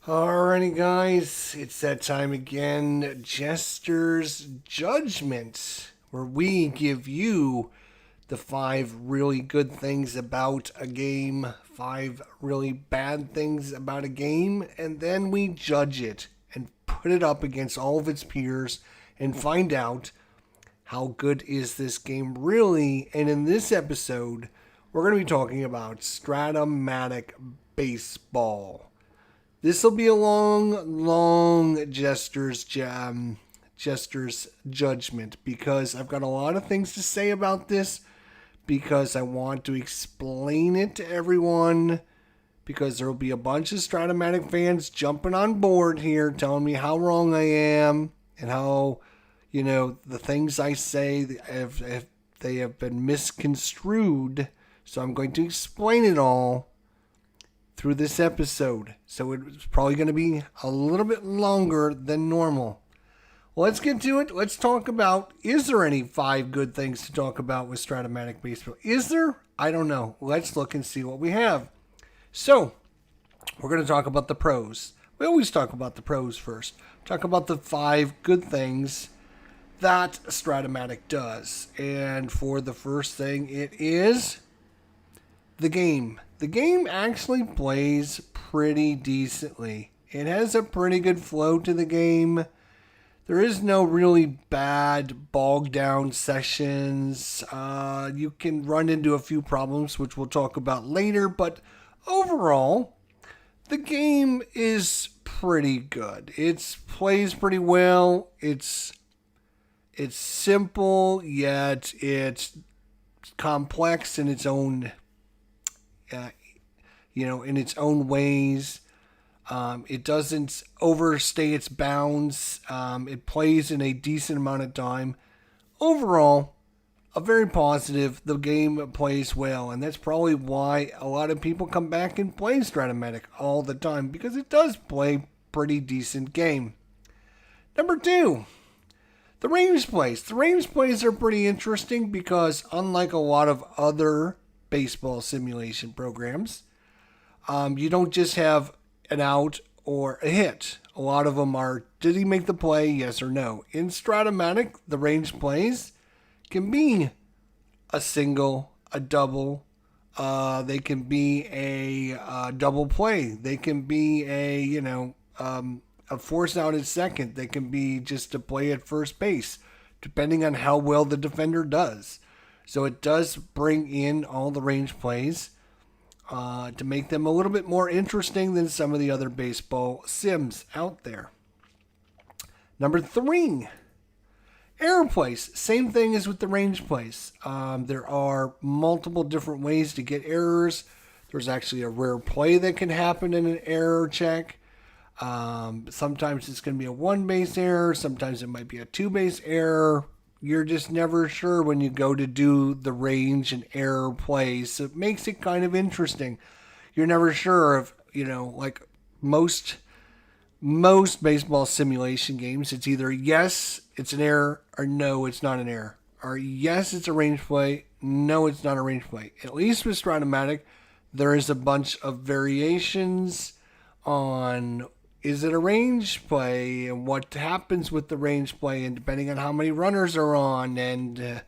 Alrighty, guys, it's that time again. Jester's Judgment, where we give you the 5 really good things about a game, 5 really bad things about a game, and then we judge it and put it up against all of its peers and find out how good is this game really. And in this episode, we're going to be talking about Stratomatic Baseball. This will be a long Jester's Judgment because I've got a lot of things to say about this because I want to explain it to everyone because there will be a bunch of Stratomatic fans jumping on board here telling me how wrong I am and how, the things I say if they have been misconstrued. So I'm going to explain it all through this episode. So it's probably going to be a little bit longer than normal. Well, let's get to it. Let's talk about, is there any 5 good things to talk about with Stratomatic Baseball? Is there? I don't know. Let's look and see what we have. So, we're going to talk about the pros. We always talk about the pros first. Talk about the 5 good things that Stratomatic does. And for the first thing, it is the game. The game actually plays pretty decently. It has a pretty good flow to the game. There is no really bad bogged down sessions. You can run into a few problems, which we'll talk about later, but overall, the game is pretty good. It plays pretty well. It's simple, yet it's complex in its own in its own ways. It doesn't overstay its bounds. It plays in a decent amount of time. Overall, a very positive. The game plays well, and that's probably why a lot of people come back and play Stratomatic all the time, because it does play pretty decent game. Number 2, the range plays. The range plays are pretty interesting because unlike a lot of other baseball simulation programs, you don't just have an out or a hit. A lot of them are, did he make the play, yes or no? In Stratomatic, the range plays can be a single, a double. They can be a double play. They can be a force out at second. They can be just a play at first base, depending on how well the defender does. So it does bring in all the range plays to make them a little bit more interesting than some of the other baseball sims out there. Number 3, error plays. Same thing as with the range plays. There are multiple different ways to get errors. There's actually a rare play that can happen in an error check. Sometimes it's going to be a 1-base error. Sometimes it might be a 2-base error. You're just never sure when you go to do the range and error plays. So it makes it kind of interesting. You're never sure if, like most baseball simulation games, it's either yes, it's an error, or no, it's not an error. Or yes, it's a range play, no, it's not a range play. At least with Stratomatic, there is a bunch of variations on, is it a range play, and what happens with the range play, and depending on how many runners are on, and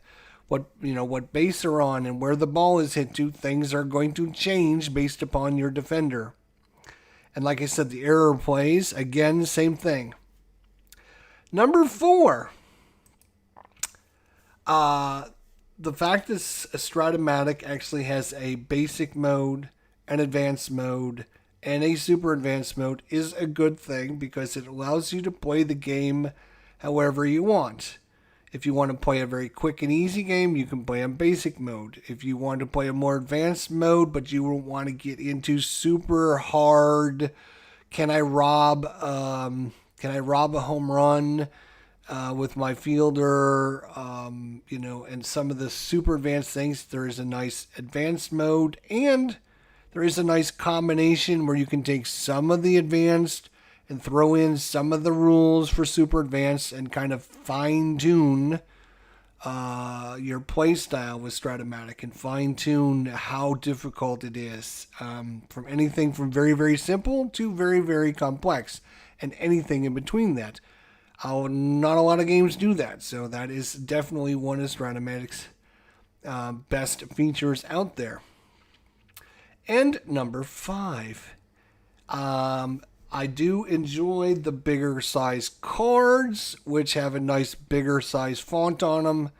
what base are on, and where the ball is hit to, things are going to change based upon your defender. And like I said, the error plays, again, same thing. Number 4, the fact that Stratomatic actually has a basic mode, an advanced mode, and a super advanced mode is a good thing because it allows you to play the game however you want. If you want to play a very quick and easy game, you can play on basic mode. If you want to play a more advanced mode, but you don't want to get into super hard, can I rob a home run with my fielder, and some of the super advanced things, there is a nice advanced mode, and there is a nice combination where you can take some of the advanced and throw in some of the rules for super advanced and kind of fine tune your play style with Stratomatic and fine tune how difficult it is, from anything from very, very simple to very, very complex, and anything in between that. Not a lot of games do that, so that is definitely one of Stratomatic's best features out there. And number 5, I do enjoy the bigger size cards, which have a nice bigger size font on them.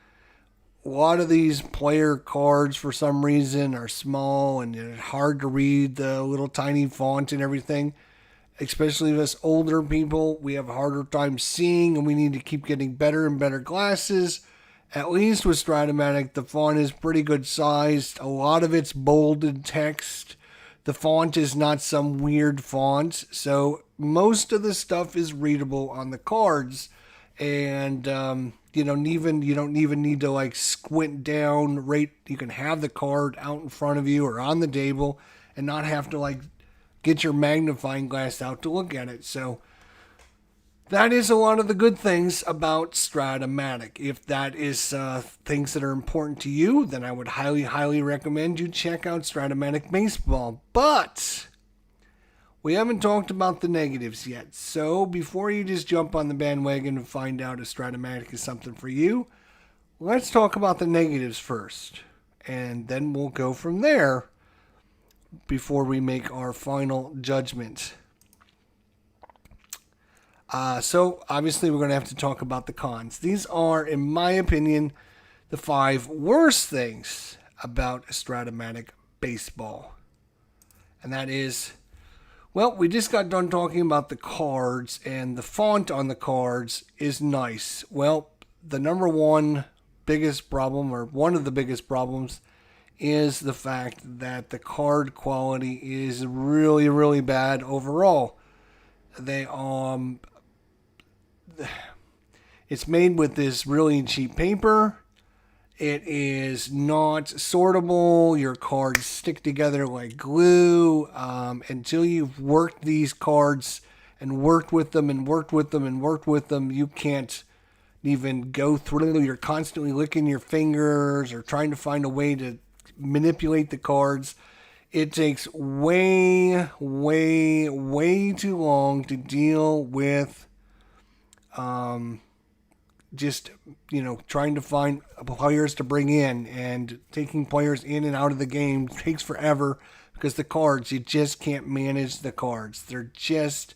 A lot of these player cards, for some reason, are small and it's hard to read the little tiny font and everything. Especially us older people, we have a harder time seeing, and we need to keep getting better and better glasses. At least with Stratomatic, the font is pretty good sized. A lot of it's bolded text. The font is not some weird font, so most of the stuff is readable on the cards, and you don't even need to like squint down. Right, you can have the card out in front of you or on the table, and not have to like get your magnifying glass out to look at it. So that is a lot of the good things about Stratomatic. If that is things that are important to you, then I would highly, highly recommend you check out Stratomatic Baseball. But we haven't talked about the negatives yet. So before you just jump on the bandwagon and find out if Stratomatic is something for you, let's talk about the negatives first. And then we'll go from there before we make our final judgment. So obviously we're going to have to talk about the cons. These are, in my opinion, the 5 worst things about Stratomatic Baseball. And that is, well, we just got done talking about the cards, and the font on the cards is nice. Well, the number one biggest problem, or one of the biggest problems, is the fact that the card quality is really, really bad overall. It's made with this really cheap paper. It is not sortable. Your cards stick together like glue. Until you've worked these cards and worked with them and worked with them and worked with them, you can't even go through them. You're constantly licking your fingers or trying to find a way to manipulate the cards. It takes way, way, way too long to deal with just, trying to find players to bring in, and taking players in and out of the game takes forever because the cards, you just can't manage the cards. They're just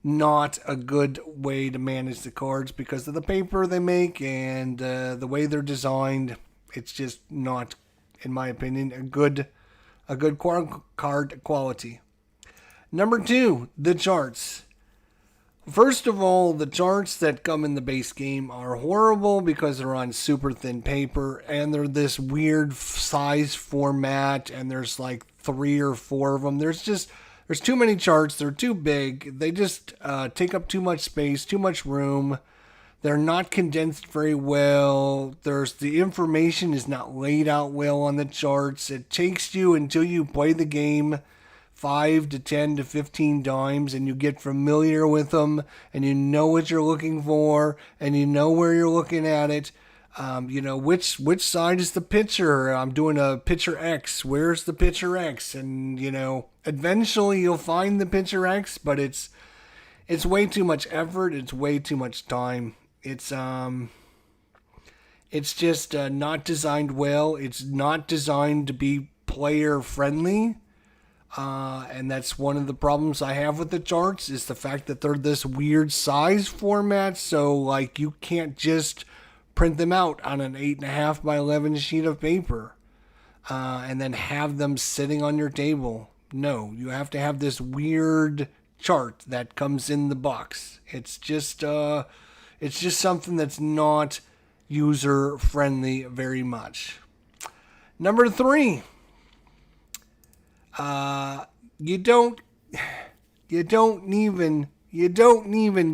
not a good way to manage the cards because of the paper they make and the way they're designed. It's just not, in my opinion, a good card quality. Number 2, the charts. First of all, the charts that come in the base game are horrible because they're on super thin paper and they're this weird size format, and there's like 3 or 4 of them. There's too many charts. They're too big. They just take up too much space, too much room. They're not condensed very well. The information is not laid out well on the charts. It takes you until you play the game 5 to 10 to 15 times and you get familiar with them and you know what you're looking for and you know where you're looking at it. Which side is the pitcher? I'm doing a pitcher X. Where's the pitcher X? And, eventually you'll find the pitcher X, but it's way too much effort. It's way too much time. It's just not designed well. It's not designed to be player friendly. And that's one of the problems I have with the charts, is the fact that they're this weird size format. So like you can't just print them out on an 8.5 by 11 sheet of paper, and then have them sitting on your table. No, you have to have this weird chart that comes in the box. It's just something that's not user friendly very much. Number 3, you don't even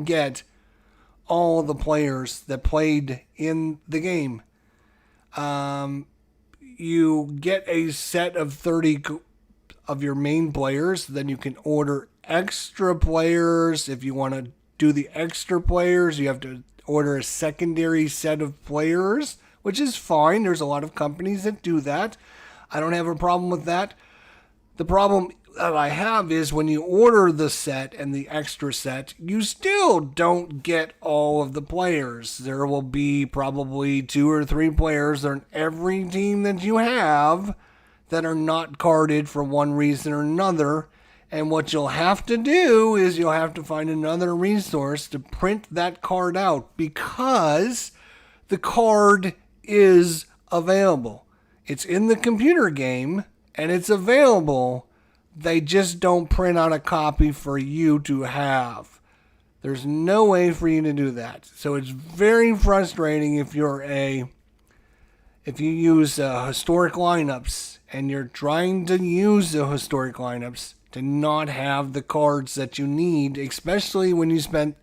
get all the players that played in the game. You get a set of 30 of your main players, then you can order extra players. If you want to do the extra players, you have to order a secondary set of players, which is fine. There's a lot of companies that do that. I don't have a problem with that. The problem that I have is when you order the set and the extra set, you still don't get all of the players. There will be probably 2 or 3 players on every team that you have that are not carded for one reason or another. And what you'll have to do is you'll have to find another resource to print that card out, because the card is available. It's in the computer game and it's available. They just don't print out a copy for you to have. There's no way for you to do that. So it's very frustrating if you use historic lineups and you're trying to use the historic lineups to not have the cards that you need, especially when you spent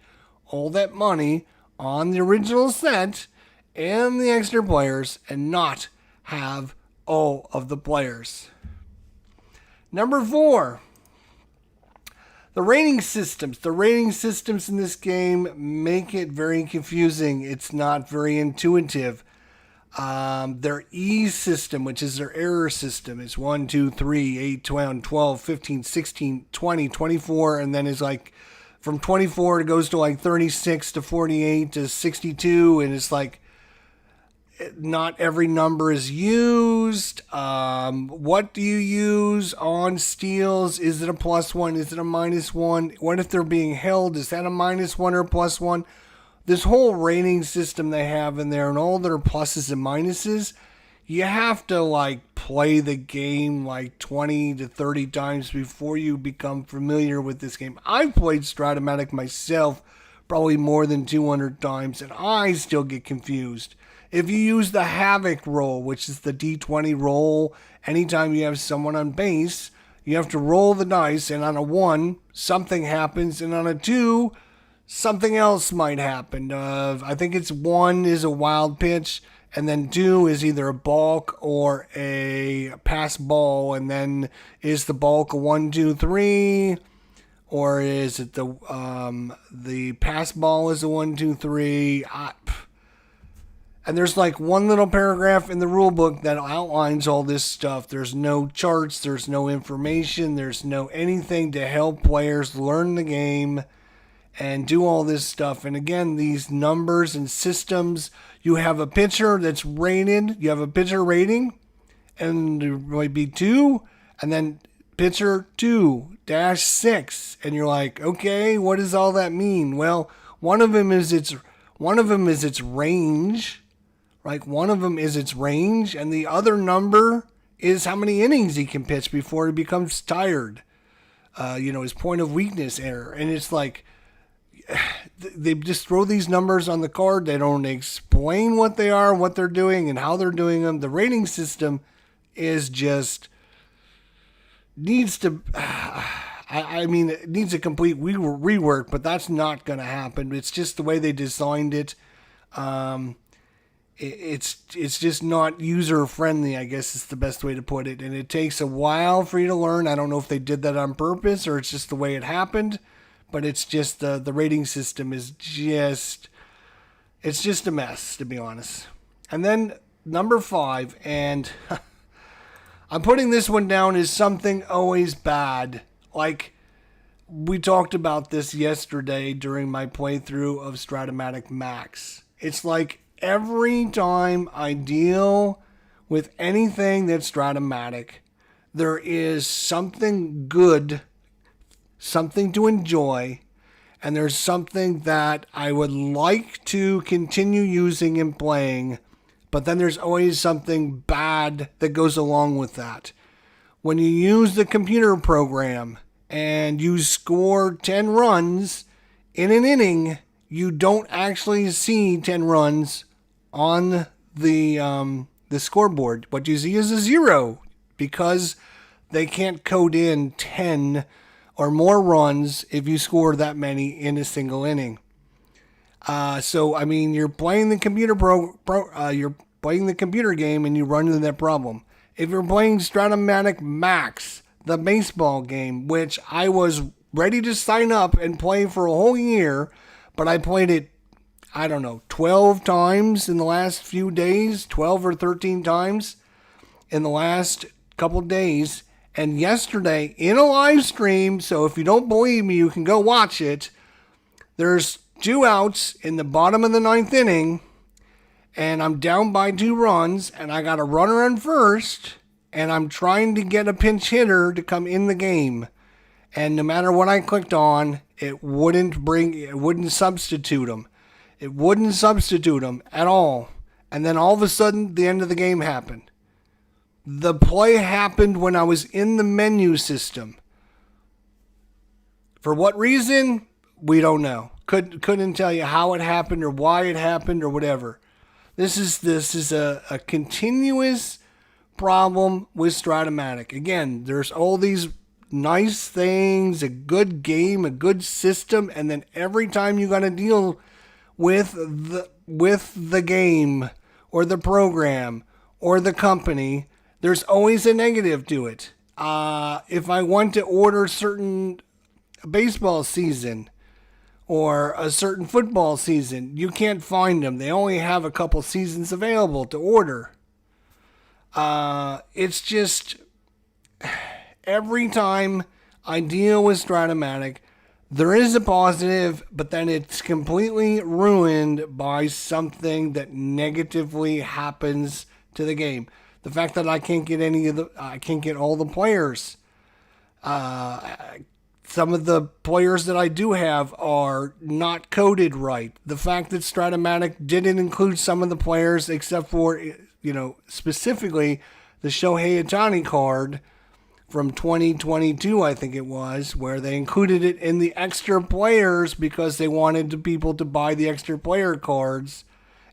all that money on the original set and the extra players and not have all of the players. Number 4, the rating systems. The rating systems in this game make it very confusing. It's not very intuitive. Their E system, which is their error system, is 1, 2, 3, 8, 12, 15, 16, 20, 24, and then is like from 24 it goes to like 36 to 48 to 62, and it's like not every number is used. What do you use on steals? Is it a +1? Is it a -1? What if they're being held? Is that a -1 or a +1? This whole rating system they have in there and all their pluses and minuses, you have to like play the game like 20 to 30 times before you become familiar with this game. I've played Stratomatic myself probably more than 200 times and I still get confused. If you use the Havoc roll, which is the D20 roll, anytime you have someone on base, you have to roll the dice, and on a 1, something happens, and on a 2, something else might happen. I think it's 1 is a wild pitch, and then 2 is either a balk or a pass ball, and then is the balk a 1, 2, 3, or is it the pass ball is a 1, 2, 3? And there's like one little paragraph in the rule book that outlines all this stuff. There's no charts, there's no information, there's no anything to help players learn the game and do all this stuff. And again, these numbers and systems, you have a pitcher that's rated, you have a pitcher rating, and there might be 2, and then pitcher 2-6, and you're like, okay, what does all that mean? Well, one of them is its range. Like one of them is its range, and the other number is how many innings he can pitch before he becomes tired. His point of weakness error. And it's like, they just throw these numbers on the card. They don't explain what they are, what they're doing, and how they're doing them. The rating system is just needs to, it needs a complete rework, but that's not going to happen. It's just the way they designed it. It's just not user friendly, I guess is the best way to put it. And it takes a while for you to learn. I don't know if they did that on purpose or it's just the way it happened, but it's just the rating system is just a mess, to be honest. And then number 5, and I'm putting this one down as something always bad. Like we talked about this yesterday during my playthrough of Stratomatic Max. It's like every time I deal with anything that's Stratomatic, there is something good, something to enjoy, and there's something that I would like to continue using and playing, but then there's always something bad that goes along with that. When you use the computer program and you score 10 runs in an inning, you don't actually see 10 runs on the scoreboard. What you see is a 0 because they can't code in 10 or more runs if you score that many in a single inning. You're playing the computer you're playing the computer game and you run into that problem. If you're playing Stratomatic Max, the baseball game, which I was ready to sign up and play for a whole year, but I played it I don't know, 12 times in the last few days, 12 or 13 times in the last couple days. And yesterday in a live stream, so if you don't believe me, you can go watch it. There's 2 outs in the bottom of the 9th inning, and I'm down by 2 runs, and I got a runner on first, and I'm trying to get a pinch hitter to come in the game. And no matter what I clicked on, it wouldn't substitute him. It wouldn't substitute him at all. And then all of a sudden, the end of the game happened. The play happened when I was in the menu system. For what reason? We don't know. Couldn't tell you how it happened or why it happened or whatever. This is a continuous problem with Stratomatic. Again, there's all these nice things, a good game, a good system, and then every time you got to deal with the game or the program or the company, there's always a negative to it. If I want to order certain baseball season or a certain football season, you can't find them. They only have a couple seasons available to order. It's just every time I deal with Stratomatic, there is a positive, but then it's completely ruined by something that negatively happens to the game. The fact that I can't get I can't get all the players. Some of the players that I do have are not coded right. The fact that Stratomatic didn't include some of the players, except for, specifically the Shohei Ohtani card from 2022, I think it was, where they included it in the extra players because they wanted the people to buy the extra player cards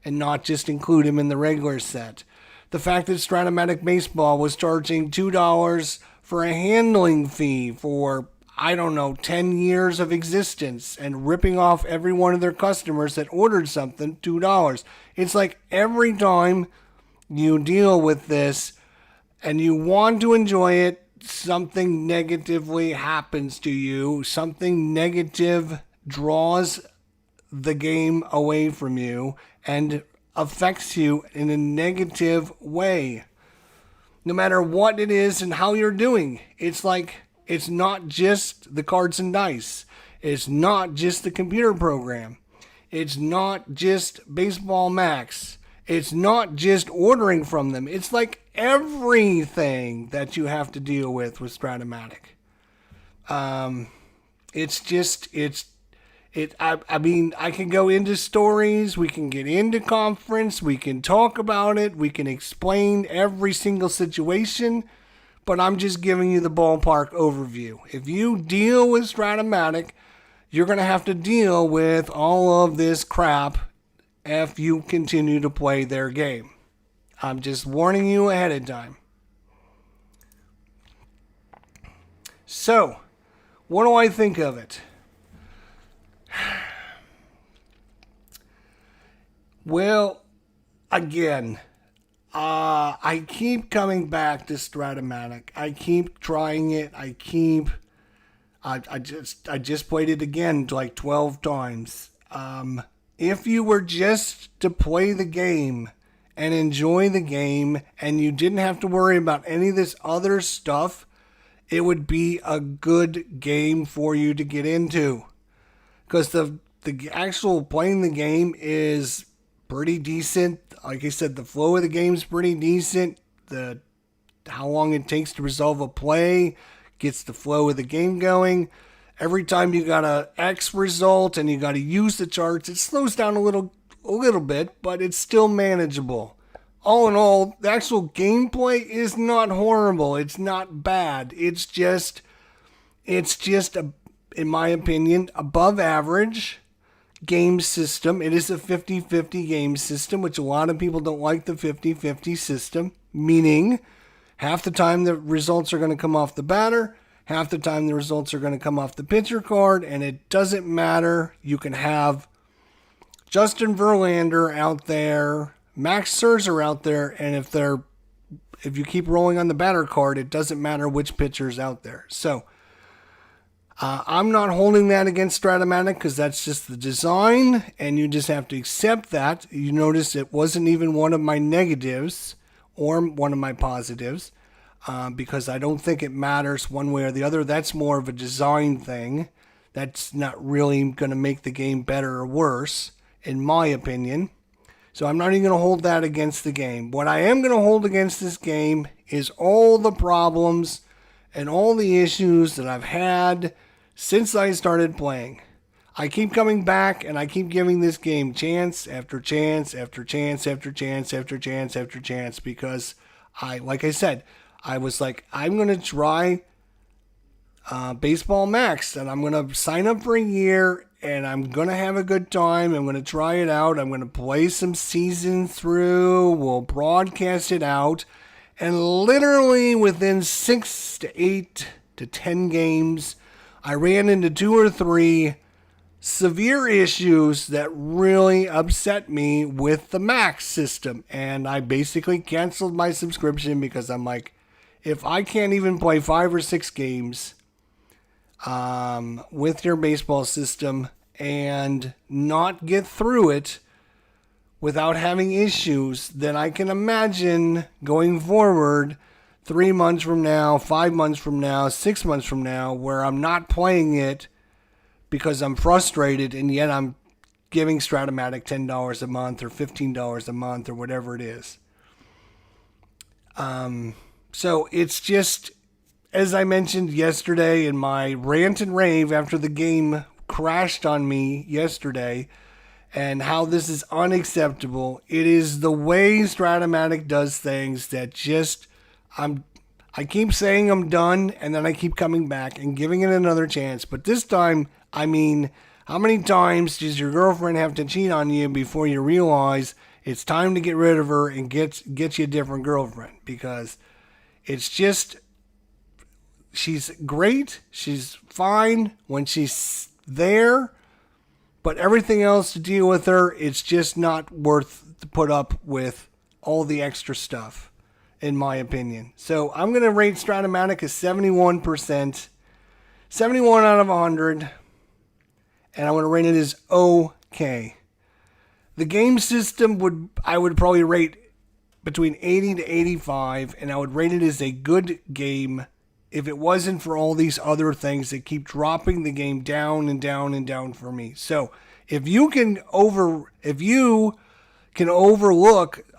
and not just include them in the regular set. The fact that Stratomatic Baseball was charging $2 for a handling fee for, 10 years of existence and ripping off every one of their customers that ordered something, $2. It's like every time you deal with this and you want to enjoy it, something negatively happens to you. Something negative draws the game away from you and affects you in a negative way. No matter what it is and how you're doing, it's like it's not just the cards and dice. It's not just the computer program. It's not just Baseball Max. It's not just ordering from them. It's like everything that you have to deal with Stratomatic. I can go into stories. We can get into conference. We can talk about it. We can explain every single situation. But I'm just giving you the ballpark overview. If you deal with Stratomatic, you're going to have to deal with all of this crap if you continue to play their game. I'm just warning you ahead of time. So, what do I think of it? Well, again, I keep coming back to Stratomatic. I keep trying it. I just played it again like 12 times. If you were just to play the game and enjoy the game and you didn't have to worry about any of this other stuff, it would be a good game for you to get into. Because the actual playing the game is pretty decent. Like I said, the flow of the game is pretty decent. How long it takes to resolve a play gets the flow of the game going. Every time you got a X result and you got to use the charts, it slows down a little bit, but it's still manageable. All in all, the actual gameplay is not horrible. It's not bad. It's just in my opinion, above average game system. It is a 50-50 game system, which a lot of people don't like the 50-50 system, meaning half the time the results are going to come off the batter, half the time the results are going to come off the pitcher card, and it doesn't matter. You can have Justin Verlander out there, Max Scherzer out there, and if you keep rolling on the batter card, it doesn't matter which pitcher's out there. So I'm not holding that against Stratomatic because that's just the design, and you just have to accept that. You notice it wasn't even one of my negatives or one of my positives, because I don't think it matters one way or the other. That's more of a design thing. That's not really going to make the game better or worse, in my opinion. So I'm not even going to hold that against the game. What I am going to hold against this game is all the problems and all the issues that I've had since I started playing. I keep coming back and I keep giving this game chance after chance after chance after chance after chance after chance because like I said, I was like, I'm going to try Baseball Max, and I'm going to sign up for a year, and I'm going to have a good time. I'm going to try it out. I'm going to play some seasons through. We'll broadcast it out. And literally within 6 to 8 to 10 games, I ran into 2 or 3 severe issues that really upset me with the Max system. And I basically canceled my subscription because I'm like, if I can't even play 5 or 6 games with your baseball system and not get through it without having issues, then I can imagine going forward 3 months from now, 5 months from now, 6 months from now, where I'm not playing it because I'm frustrated and yet I'm giving Stratomatic $10 a month or $15 a month or whatever it is. So it's just, as I mentioned yesterday in my rant and rave after the game crashed on me yesterday, and how this is unacceptable. It is the way Stratomatic does things that just, I keep saying I'm done, and then I keep coming back and giving it another chance. But this time, I mean, how many times does your girlfriend have to cheat on you before you realize it's time to get rid of her and get you a different girlfriend? Because it's just, she's great, she's fine when she's there, but everything else to deal with her, it's just not worth to put up with all the extra stuff, in my opinion. So I'm going to rate Stratomatic as 71%, 71 out of 100, and I'm going to rate it as okay. The game system I would probably rate between 80 to 85, and I would rate it as a good game if it wasn't for all these other things that keep dropping the game down and down and down for me. So if you can overlook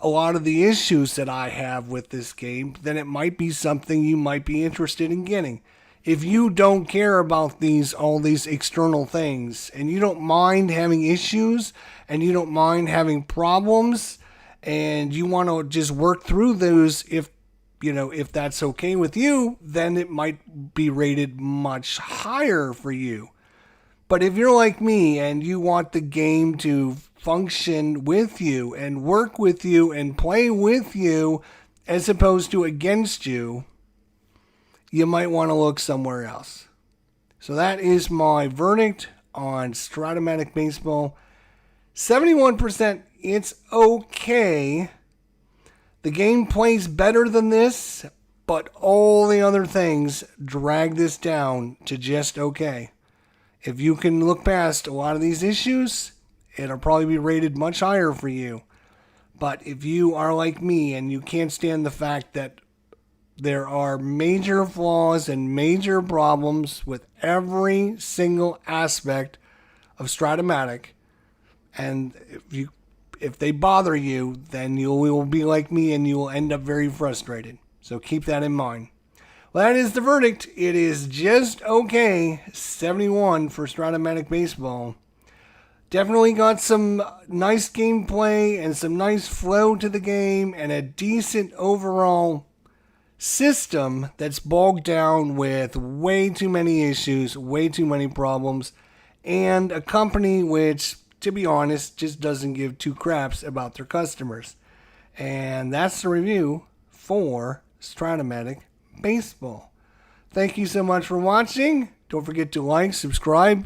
a lot of the issues that I have with this game, then it might be something you might be interested in getting. If you don't care about all these external things, and you don't mind having issues, and you don't mind having problems, and you want to just work through those, if that's okay with you, then it might be rated much higher for you. But if you're like me and you want the game to function with you and work with you and play with you as opposed to against you, you might want to look somewhere else. So that is my verdict on Stratomatic Baseball. 71%, it's okay. The game plays better than this, but all the other things drag this down to just okay. If you can look past a lot of these issues, it'll probably be rated much higher for you. But if you are like me and you can't stand the fact that there are major flaws and major problems with every single aspect of Stratomatic, and if they bother you, then you will be like me and you will end up very frustrated. So keep that in mind. Well, that is the verdict. It is just okay. 71 for Stratomatic Baseball. Definitely got some nice gameplay and some nice flow to the game and a decent overall system that's bogged down with way too many issues, way too many problems, and a company which, to be honest, just doesn't give two craps about their customers. And that's the review for Stratomatic Baseball. Thank you so much for watching. Don't forget to like, subscribe.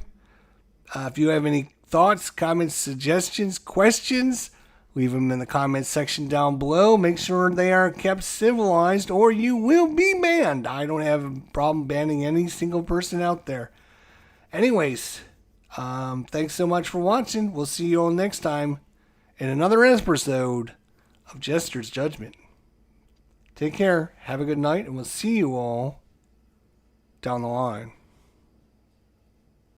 If you have any thoughts, comments, suggestions, questions, leave them in the comments section down below. Make sure they are kept civilized or you will be banned. I don't have a problem banning any single person out there. Anyways, thanks so much for watching. We'll see you all next time in another episode of Jester's Judgment. Take care, have a good night, and we'll see you all down the line.